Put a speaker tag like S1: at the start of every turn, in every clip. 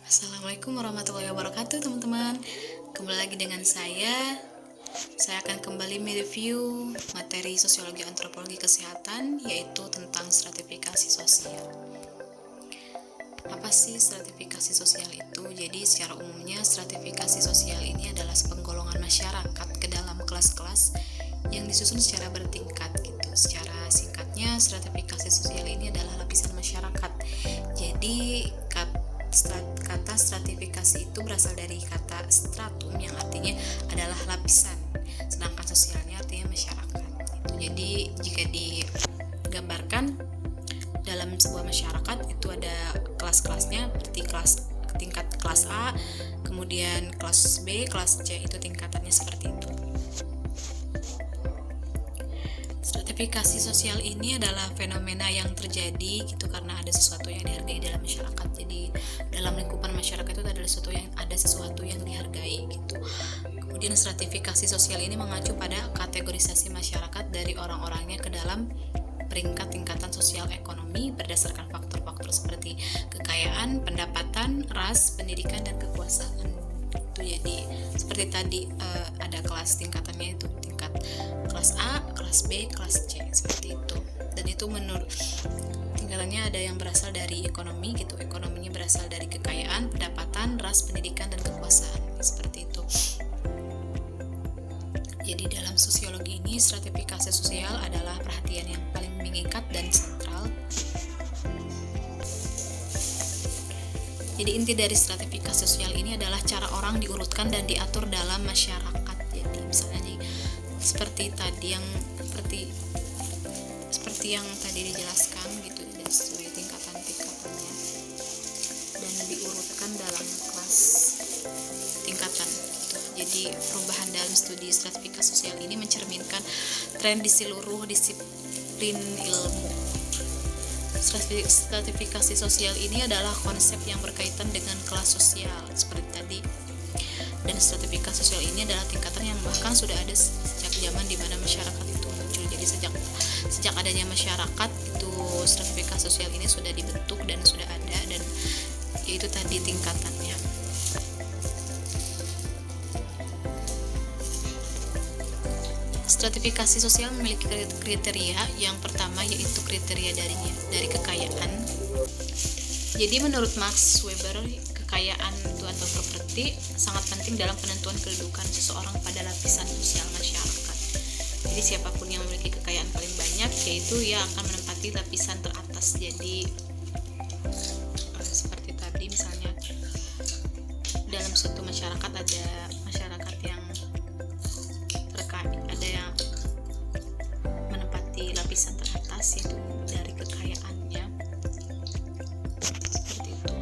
S1: Assalamualaikum warahmatullahi wabarakatuh teman-teman. Kembali lagi dengan saya akan kembali mereview materi sosiologi antropologi kesehatan, yaitu tentang stratifikasi sosial. Apa sih stratifikasi sosial itu? Jadi secara umumnya stratifikasi sosial ini adalah penggolongan masyarakat ke dalam kelas-kelas yang disusun secara bertingkat gitu. Secara singkatnya, stratifikasi sosial ini adalah lapisan masyarakat. Jadi kata stratifikasi itu berasal dari kata stratum yang artinya adalah lapisan, sedangkan sosialnya artinya masyarakat. Jadi jika digambarkan dalam sebuah masyarakat itu ada kelas-kelasnya, seperti tingkat kelas A, kemudian kelas B, kelas C, itu tingkatannya seperti itu. Stratifikasi sosial ini adalah fenomena yang terjadi gitu karena ada sesuatu yang dihargai dalam masyarakat. Jadi dalam lingkupan masyarakat itu ada sesuatu yang dihargai gitu. Kemudian stratifikasi sosial ini mengacu pada kategorisasi masyarakat dari orang-orangnya ke dalam peringkat tingkatan sosial ekonomi berdasarkan faktor-faktor seperti kekayaan, pendapatan, ras, pendidikan, dan kekuasaan. Itu jadi seperti tadi ada kelas tingkatannya, itu tingkat kelas A, kelas B, kelas C, seperti itu. Dan itu menurut tingkatannya ada yang berasal dari ekonomi gitu, ekonominya berasal dari kekayaan, pendapatan, ras, pendidikan, dan kekuasaan, seperti itu. Jadi dalam sosiologi ini, stratifikasi sosial adalah perhatian yang paling mengikat dan sentral. Jadi inti dari stratifikasi sosial ini adalah cara orang diurutkan dan diatur dalam masyarakat. Jadi misalnya seperti yang tadi dijelaskan gitu, dan sesuai tingkatannya dan diurutkan dalam kelas tingkatan gitu. Jadi perubahan dalam studi stratifikasi sosial ini mencerminkan tren di seluruh disiplin ilmu. Stratifikasi sosial ini adalah konsep yang berkaitan dengan kelas sosial seperti tadi. Dan stratifikasi sosial ini adalah tingkatan yang bahkan sudah ada sejak zaman di mana masyarakat itu muncul. Jadi sejak adanya masyarakat itu stratifikasi sosial ini sudah dibentuk dan sudah ada, dan yaitu tadi tingkatannya. Stratifikasi sosial memiliki kriteria. Yang pertama yaitu kriteria dari kekayaan. Jadi menurut Max Weber, kekayaan itu atau properti sangat penting dalam penentuan kedudukan seseorang pada lapisan sosial masyarakat. Jadi siapapun yang memiliki kekayaan paling banyak, yaitu ia akan menempati lapisan teratas. Jadi seperti tadi misalnya dalam suatu masyarakat ada masyarakat yang ada yang menempati lapisan teratas, yaitu dari kekayaannya, seperti itu.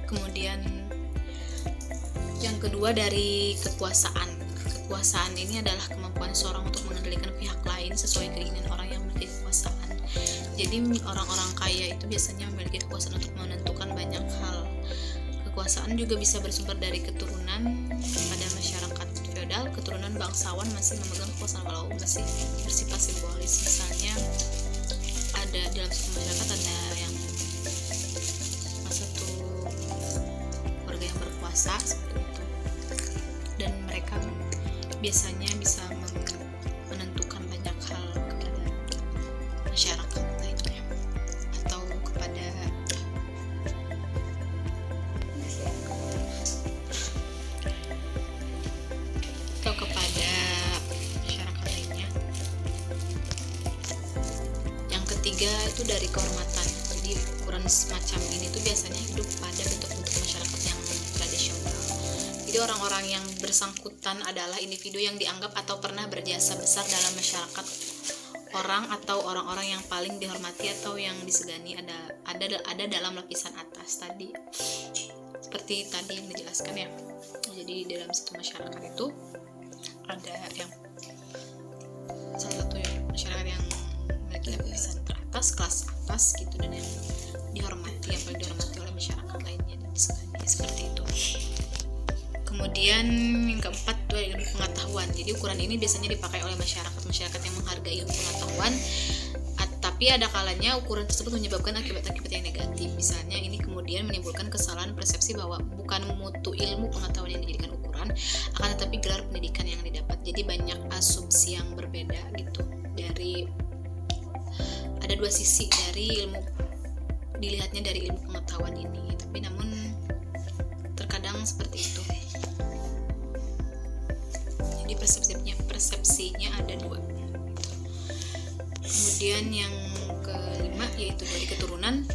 S1: Kemudian yang kedua dari kekuasaan. Kekuasaan ini adalah kemampuan seorang untuk mengendalikan pihak lain sesuai keinginan orang yang memiliki kekuasaan. Jadi orang-orang kaya itu biasanya memiliki kekuasaan untuk menentukan banyak hal. Kekuasaan juga bisa bersumber dari keturunan. Pada masyarakat feodal, keturunan bangsawan masih memegang kekuasaan walau masih bersifat simbolis. Misalnya ada dalam suatu masyarakat ada yang satu warga yang berkuasa seperti itu, dan mereka biasanya bisa menentukan banyak hal kepada masyarakat lainnya atau kepada masyarakat lainnya. Yang ketiga itu dari kehormatan. Jadi ukuran semacam ini tuh biasanya hidup pada bentuk-bentuk masyarakat yang tradisional. Jadi orang-orang yang bersangkutan adalah individu yang dianggap atau pernah berjasa besar dalam masyarakat orang atau orang-orang yang paling dihormati atau yang disegani ada dalam lapisan atas tadi. Seperti tadi yang dijelaskan ya. Jadi dalam satu masyarakat itu ada yang salah satu masyarakat yang memiliki lapisan teratas, kelas atas gitu, dan yang dihormati, yang paling dihormati oleh masyarakat lainnya dan disegani, seperti itu. Kemudian yang keempat itu ilmu pengetahuan. Jadi ukuran ini biasanya dipakai oleh masyarakat yang menghargai ilmu pengetahuan, tapi Tapi ada kalanya ukuran tersebut menyebabkan akibat-akibat yang negatif. Misalnya ini kemudian menimbulkan kesalahan persepsi bahwa bukan mutu ilmu pengetahuan yang dijadikan ukuran, akan tetapi gelar pendidikan yang didapat. Jadi banyak asumsi yang berbeda gitu. Ada dua sisi dari ilmu, dilihatnya dari ilmu pengetahuan ini. Tapi namun terkadang seperti itu. Jadi persepsinya ada dua. Kemudian yang kelima yaitu dari keturunan.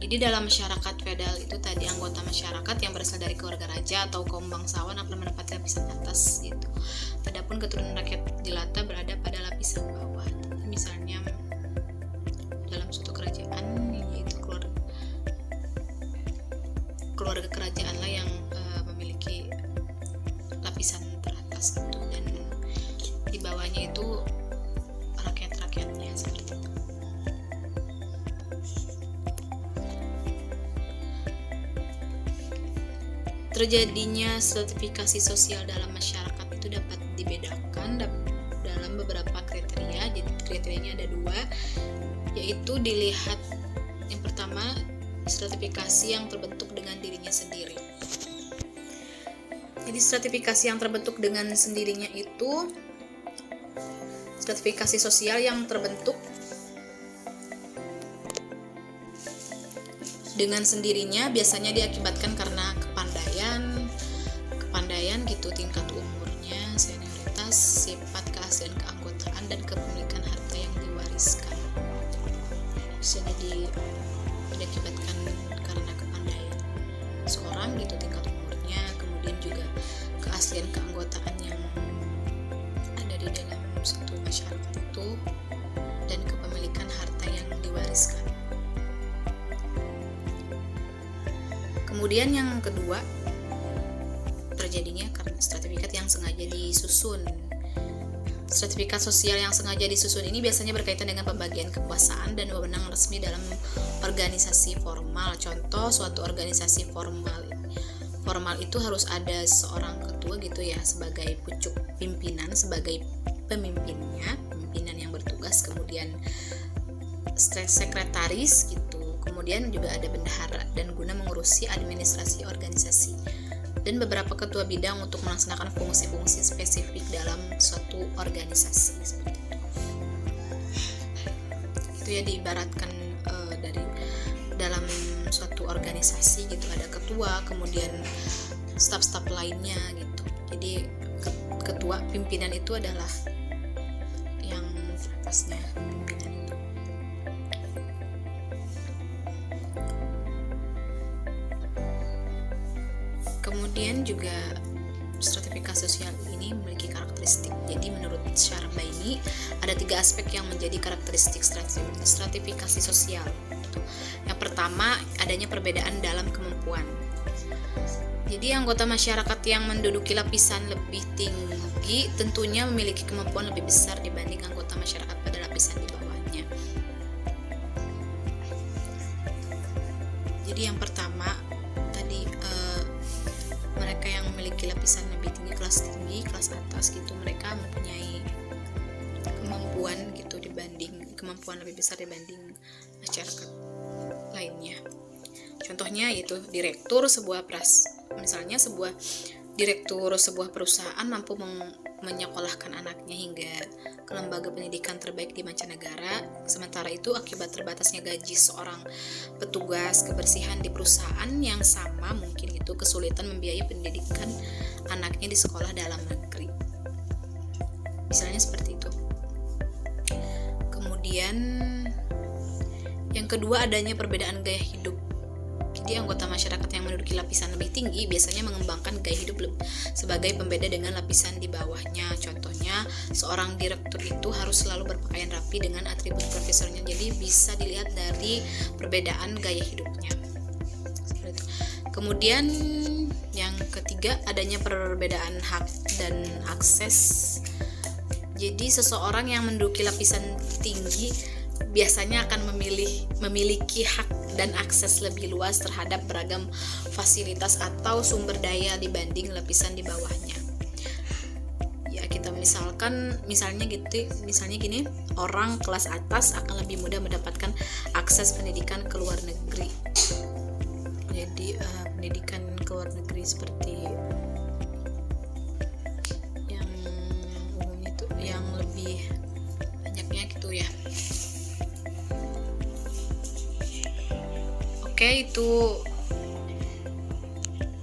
S1: Jadi dalam masyarakat feodal itu tadi anggota masyarakat yang berasal dari keluarga raja atau kaum bangsawan akan menempati lapisan atas gitu. Adapun keturunan rakyat jelata berada pada lapisan bawah. Misalnya dalam suatu kerajaan yaitu keluarga kerajaan lah yang memiliki lapisan teratas gitu, dan di bawahnya itu rakyat-rakyatnya seperti itu. Terjadinya stratifikasi sosial dalam masyarakat itu dapat dibedakan dalam beberapa kriteria. Jadi kriterianya ada dua, yaitu dilihat yang pertama stratifikasi yang terbentuk dengan dirinya sendiri. Jadi stratifikasi yang terbentuk dengan sendirinya itu stratifikasi sosial yang terbentuk dengan sendirinya biasanya diakibatkan karena kepandaian gitu, tingkat umurnya, senioritas, sifat keaslian keanggotaan, dan kepemilikan harta yang diwariskan. Bisa jadi diakibatkan karena kepandaian seorang gitu, tingkat umurnya, kemudian juga keaslian keanggotaan yang ada di dalam satu masyarakat itu, dan kepemilikan harta yang diwariskan. Kemudian yang kedua, terjadinya karena stratifikat yang sengaja disusun. Stratifikat sosial yang sengaja disusun ini biasanya berkaitan dengan pembagian kekuasaan dan wewenang resmi dalam organisasi formal. Contoh, suatu organisasi formal itu harus ada seorang ketua gitu ya, sebagai pucuk pimpinan, sebagai pemimpinnya, pimpinan yang bertugas, kemudian sekretaris gitu. Kemudian juga ada bendahara dan guna mengurusi administrasi organisasi, dan beberapa ketua bidang untuk melaksanakan fungsi-fungsi spesifik dalam suatu organisasi seperti itu. Itu ya diibaratkan dari dalam suatu organisasi gitu, ada ketua, kemudian staf-staf lainnya gitu. Jadi ketua pimpinan itu adalah yang atasnya pimpinan itu. Kemudian juga stratifikasi sosial ini memiliki karakteristik. Jadi menurut Syarbaini ada 3 aspek yang menjadi karakteristik stratifikasi sosial. Yang pertama, adanya perbedaan dalam kemampuan. Jadi anggota masyarakat yang menduduki lapisan lebih tinggi tentunya memiliki kemampuan lebih besar dibanding anggota masyarakat pada lapisan di bawahnya. Jadi yang pertama tadi mereka yang memiliki lapisan lebih tinggi, kelas atas gitu, mereka mempunyai kemampuan gitu kemampuan lebih besar dibanding masyarakat lainnya. Contohnya yaitu misalnya sebuah direktur sebuah perusahaan mampu menyekolahkan anaknya hingga ke lembaga pendidikan terbaik di mancanegara. Sementara itu akibat terbatasnya gaji seorang petugas kebersihan di perusahaan yang sama, mungkin itu kesulitan membiayai pendidikan anaknya di sekolah dalam negeri. Misalnya seperti itu. Kemudian yang kedua, adanya perbedaan gaya hidup. Jadi anggota masyarakat yang menduduki lapisan lebih tinggi biasanya mengembangkan gaya hidup sebagai pembeda dengan lapisan di bawahnya. Contohnya, seorang direktur itu harus selalu berpakaian rapi dengan atribut profesornya. Jadi bisa dilihat dari perbedaan gaya hidupnya. Kemudian yang ketiga, adanya perbedaan hak dan akses. Jadi seseorang yang menduduki lapisan tinggi biasanya akan memiliki hak dan akses lebih luas terhadap beragam fasilitas atau sumber daya dibanding lapisan di bawahnya. Ya, kita misalnya gini, orang kelas atas akan lebih mudah mendapatkan akses pendidikan ke luar negeri. Jadi pendidikan ke luar negeri seperti yang umumnya itu yang lebih banyaknya gitu ya. Oke, itu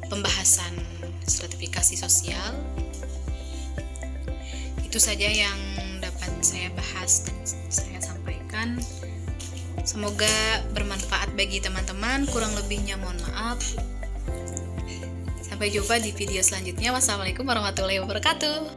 S1: pembahasan stratifikasi sosial. Itu saja yang dapat saya bahas dan saya sampaikan. Semoga bermanfaat bagi teman-teman. Kurang lebihnya mohon maaf. Sampai jumpa di video selanjutnya. Wassalamualaikum warahmatullahi wabarakatuh.